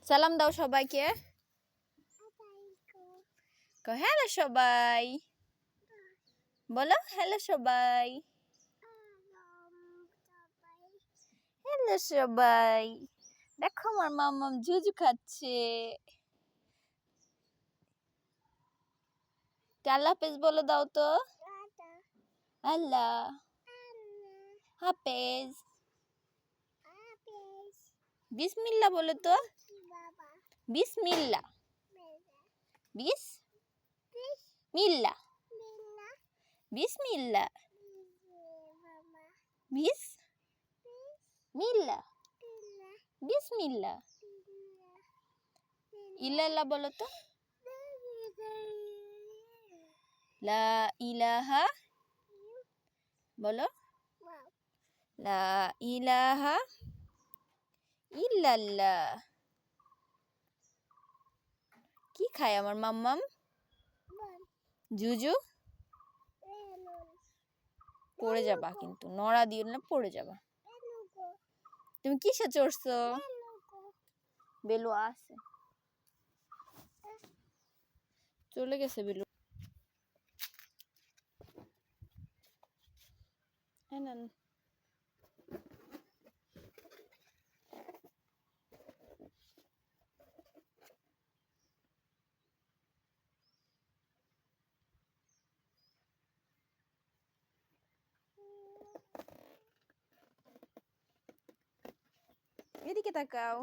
সালাম দাও সবাইকে। হ্যালো সবাই, বলো হ্যালো সবাই। হ্যালো সবাই, দেখো আমার মাম্মাম জুজু খাচ্ছে। আল্লাহ হাফেজ বলে দাও তো। আল্লাহ হাফেজ। বিসমিল্লাহ বলো তো। বিসমিল্লাহ, বিসমিল্লাহ, বিসমিল্লাহ, বিসমিল্লাহ, বিসমিল্লাহ। ইল্লাল্লাহ বলো তো। লা ইলাহা বলো। লা ইলাহা ইল্লাল্লাহ। কি খায় আমার মাম্মাম? জুজু। পড়ে যাবা কিন্তু, নড়া দিও না, পড়ে যাবা। তুমি কিসে চড়ছো? বেলু আছে, চলে গেছে বেলু। এদিকে তাকাও।